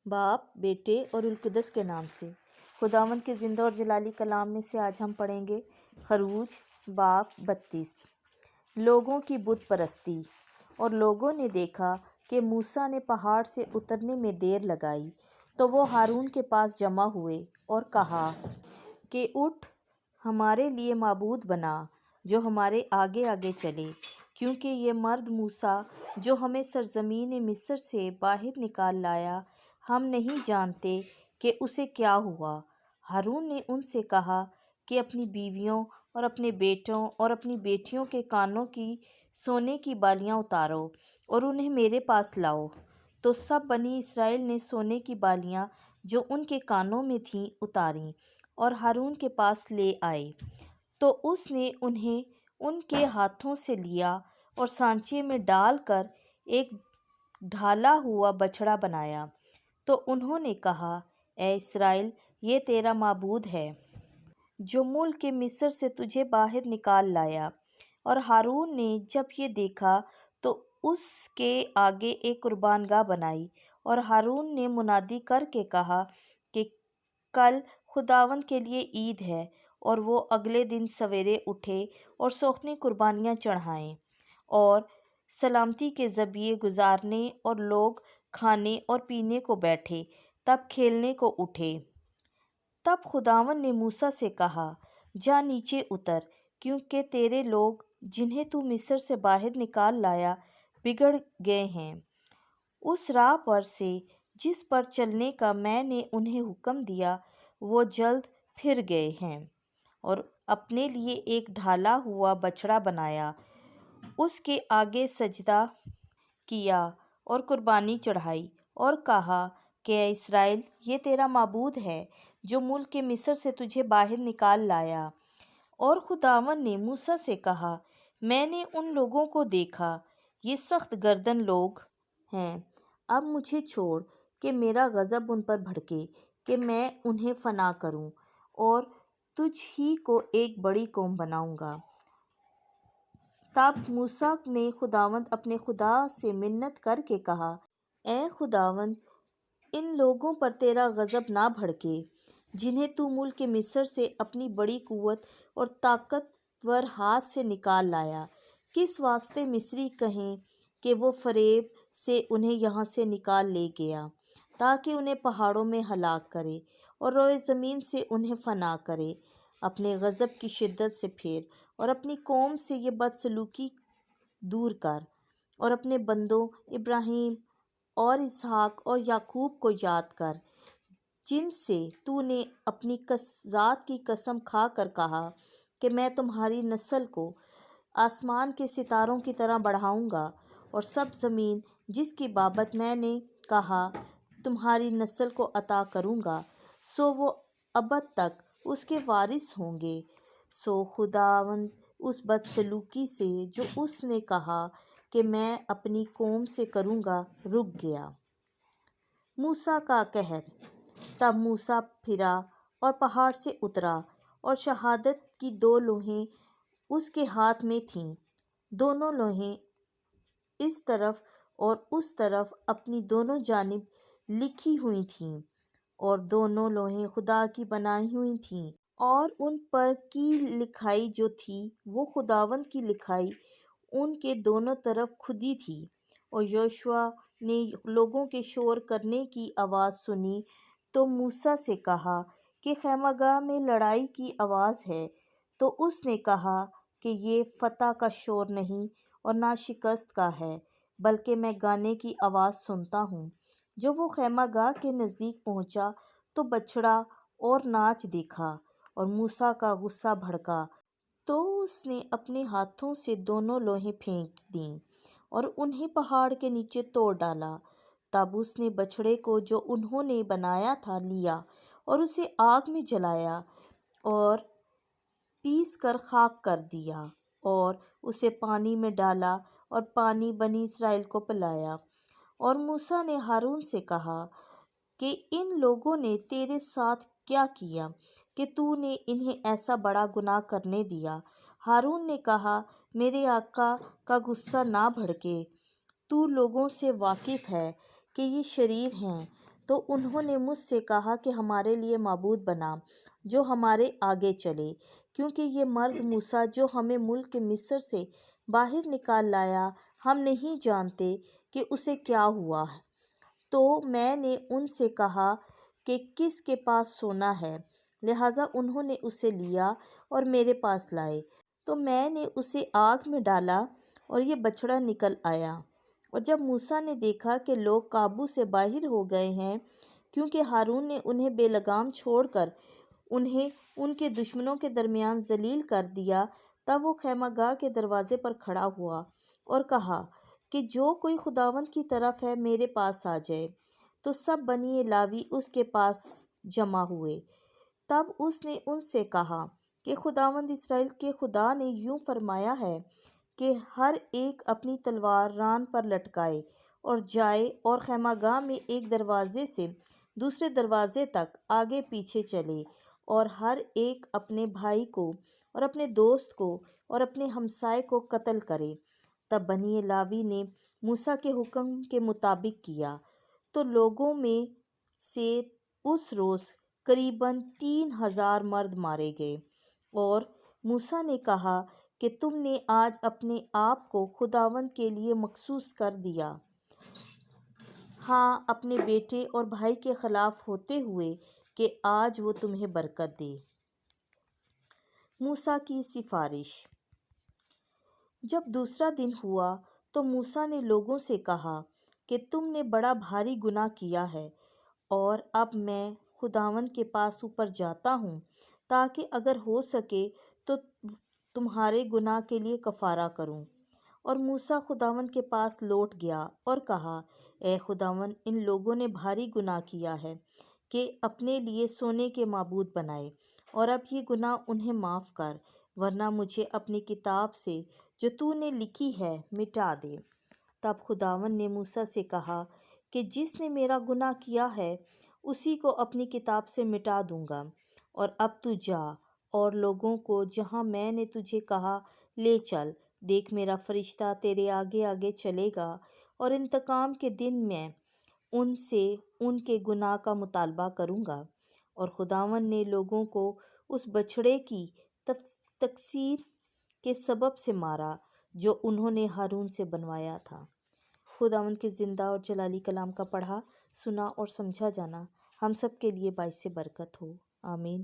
باپ، بیٹے اور القدس کے نام سے۔ خداوند کے زندہ اور جلالی کلام میں سے آج ہم پڑھیں گے خروج باب 32۔ لوگوں کی بت پرستی۔ اور لوگوں نے دیکھا کہ موسیٰ نے پہاڑ سے اترنے میں دیر لگائی، تو وہ ہارون کے پاس جمع ہوئے اور کہا کہ اٹھ، ہمارے لیے معبود بنا جو ہمارے آگے آگے چلے، کیونکہ یہ مرد موسیٰ جو ہمیں سرزمین مصر سے باہر نکال لایا، ہم نہیں جانتے کہ اسے کیا ہوا۔ ہارون نے ان سے کہا کہ اپنی بیویوں اور اپنے بیٹوں اور اپنی بیٹیوں کے کانوں کی سونے کی بالیاں اتارو اور انہیں میرے پاس لاؤ۔ تو سب بنی اسرائیل نے سونے کی بالیاں جو ان کے کانوں میں تھیں اتاریں اور ہارون کے پاس لے آئے، تو اس نے انہیں ان کے ہاتھوں سے لیا اور سانچے میں ڈال کر ایک ڈھالا ہوا بچڑا بنایا۔ تو انہوں نے کہا، اے اسرائیل، یہ تیرا معبود ہے جو ملک مصر سے تجھے باہر نکال لایا۔ اور ہارون نے جب یہ دیکھا تو اس کے آگے ایک قربان گاہ بنائی، اور ہارون نے منادی کر کے کہا کہ کل خداوند کے لیے عید ہے، اور وہ اگلے دن سویرے اٹھے اور سوختنی قربانیاں چڑھائیں اور سلامتی کے ذبیحے گزارنے، اور لوگ کھانے اور پینے کو بیٹھے، تب کھیلنے کو اٹھے۔ تب خداوند نے موسیٰ سے کہا، جا نیچے اتر، کیونکہ تیرے لوگ جنہیں تو مصر سے باہر نکال لایا بگڑ گئے ہیں۔ اس راہ پر سے جس پر چلنے کا میں نے انہیں حکم دیا وہ جلد پھر گئے ہیں، اور اپنے لیے ایک ڈھالا ہوا بچڑا بنایا، اس کے آگے سجدہ کیا اور قربانی چڑھائی، اور کہا کہ اے اسرائیل، یہ تیرا معبود ہے جو ملک مصر سے تجھے باہر نکال لایا۔ اور خداوند نے موسیٰ سے کہا، میں نے ان لوگوں کو دیکھا، یہ سخت گردن لوگ ہیں، اب مجھے چھوڑ کہ میرا غضب ان پر بھڑکے کہ میں انہیں فنا کروں، اور تجھ ہی کو ایک بڑی قوم بناؤں گا۔ تب موسیٰ نے خداوند اپنے خدا سے منت کر کے کہا، اے خداوند، ان لوگوں پر تیرا غضب نہ بھڑکے جنہیں تو ملک مصر سے اپنی بڑی قوت اور طاقتور ہاتھ سے نکال لایا۔ کس واسطے مصری کہیں کہ وہ فریب سے انہیں یہاں سے نکال لے گیا، تاکہ انہیں پہاڑوں میں ہلاک کرے اور روئے زمین سے انہیں فنا کرے۔ اپنے غضب کی شدت سے پھر اور اپنی قوم سے یہ بدسلوکی دور کر، اور اپنے بندوں ابراہیم اور اسحاق اور یعقوب کو یاد کر، جن سے تو نے اپنی ذات کی قسم کھا کر کہا کہ میں تمہاری نسل کو آسمان کے ستاروں کی طرح بڑھاؤں گا، اور سب زمین جس کی بابت میں نے کہا تمہاری نسل کو عطا کروں گا، سو وہ ابد تک اس کے وارث ہوں گے۔ سو خداوند اس بدسلوکی سے جو اس نے کہا کہ میں اپنی قوم سے کروں گا رک گیا۔ موسیٰ کا قہر۔ تب موسیٰ پھرا اور پہاڑ سے اترا، اور شہادت کی 2 لوحیں اس کے ہاتھ میں تھیں۔ دونوں لوحیں اس طرف اور اس طرف اپنی دونوں جانب لکھی ہوئی تھیں، اور دونوں لوحیں خدا کی بنائی ہوئی تھیں، اور ان پر کی لکھائی جو تھی وہ خداوند کی لکھائی ان کے دونوں طرف کھدی تھی۔ اور یوشوا نے لوگوں کے شور کرنے کی آواز سنی تو موسیٰ سے کہا کہ خیمہ گاہ میں لڑائی کی آواز ہے۔ تو اس نے کہا کہ یہ فتح کا شور نہیں اور نہ شکست کا ہے، بلکہ میں گانے کی آواز سنتا ہوں۔ جب وہ خیمہ گاہ کے نزدیک پہنچا تو بچڑا اور ناچ دیکھا، اور موسیٰ کا غصہ بھڑکا، تو اس نے اپنے ہاتھوں سے دونوں لوحیں پھینک دیں اور انہیں پہاڑ کے نیچے توڑ ڈالا۔ تب اس نے بچڑے کو جو انہوں نے بنایا تھا لیا اور اسے آگ میں جلایا اور پیس کر خاک کر دیا، اور اسے پانی میں ڈالا اور پانی بنی اسرائیل کو پلایا۔ اور موسیٰ نے ہارون سے کہا کہ ان لوگوں نے تیرے ساتھ کیا کیا کہ تو نے انہیں ایسا بڑا گناہ کرنے دیا؟ ہارون نے کہا، میرے آقا کا غصہ نہ بھڑکے، تو لوگوں سے واقف ہے کہ یہ شریر ہیں۔ تو انہوں نے مجھ سے کہا کہ ہمارے لیے معبود بنا جو ہمارے آگے چلے، کیونکہ یہ مرد موسیٰ جو ہمیں ملک مصر سے باہر نکال لایا، ہم نہیں جانتے کہ اسے کیا ہوا ہے۔ تو میں نے ان سے کہا کہ کس کے پاس سونا ہے، لہٰذا انہوں نے اسے لیا اور میرے پاس لائے۔ تو میں نے اسے آگ میں ڈالا اور یہ بچڑا نکل آیا۔ اور جب موسیٰ نے دیکھا کہ لوگ قابو سے باہر ہو گئے ہیں، کیونکہ ہارون نے انہیں بے لگام چھوڑ کر انہیں ان کے دشمنوں کے درمیان ذلیل کر دیا، تب وہ خیمہ گاہ کے دروازے پر کھڑا ہوا اور کہا کہ جو کوئی خداوند کی طرف ہے میرے پاس آ جائے۔ تو سب بنی لاوی اس کے پاس جمع ہوئے۔ تب اس نے ان سے کہا کہ خداوند اسرائیل کے خدا نے یوں فرمایا ہے کہ ہر ایک اپنی تلوار ران پر لٹکائے اور جائے اور خیمہ گاہ میں ایک دروازے سے دوسرے دروازے تک آگے پیچھے چلے، اور ہر ایک اپنے بھائی کو اور اپنے دوست کو اور اپنے ہمسائے کو قتل کرے۔ تب بنی لاوی نے موسیٰ کے حکم کے مطابق کیا۔ تو لوگوں میں سے اس روز قریباً 3000 مرد مارے گئے۔ اور موسیٰ نے کہا کہ تم نے آج اپنے آپ کو خداوند کے لیے مخصوص کر دیا، ہاں اپنے بیٹے اور بھائی کے خلاف ہوتے ہوئے کہ آج وہ تمہیں برکت دے۔ موسیٰ کی سفارش۔ جب دوسرا دن ہوا تو موسیٰ نے لوگوں سے کہا کہ تم نے بڑا بھاری گناہ کیا ہے، اور اب میں خداوند کے پاس اوپر جاتا ہوں تاکہ اگر ہو سکے تو تمہارے گناہ کے لیے کفارہ کروں۔ اور موسیٰ خداوند کے پاس لوٹ گیا اور کہا، اے خداوند، ان لوگوں نے بھاری گناہ کیا ہے کہ اپنے لیے سونے کے معبود بنائے، اور اب یہ گناہ انہیں معاف کر، ورنہ مجھے اپنی کتاب سے جو تو نے لکھی ہے مٹا دے۔ تب خداوند نے موسیٰ سے کہا کہ جس نے میرا گناہ کیا ہے اسی کو اپنی کتاب سے مٹا دوں گا۔ اور اب تو جا اور لوگوں کو جہاں میں نے تجھے کہا لے چل، دیکھ میرا فرشتہ تیرے آگے آگے چلے گا، اور انتقام کے دن میں ان سے ان کے گناہ کا مطالبہ کروں گا۔ اور خداوند نے لوگوں کو اس بچھڑے کی تکسیر کے سبب سے مارا جو انہوں نے ہارون سے بنوایا تھا۔ خداوند کے زندہ اور جلالی کلام کا پڑھا، سنا اور سمجھا جانا ہم سب کے لیے باعث برکت ہو، آمین۔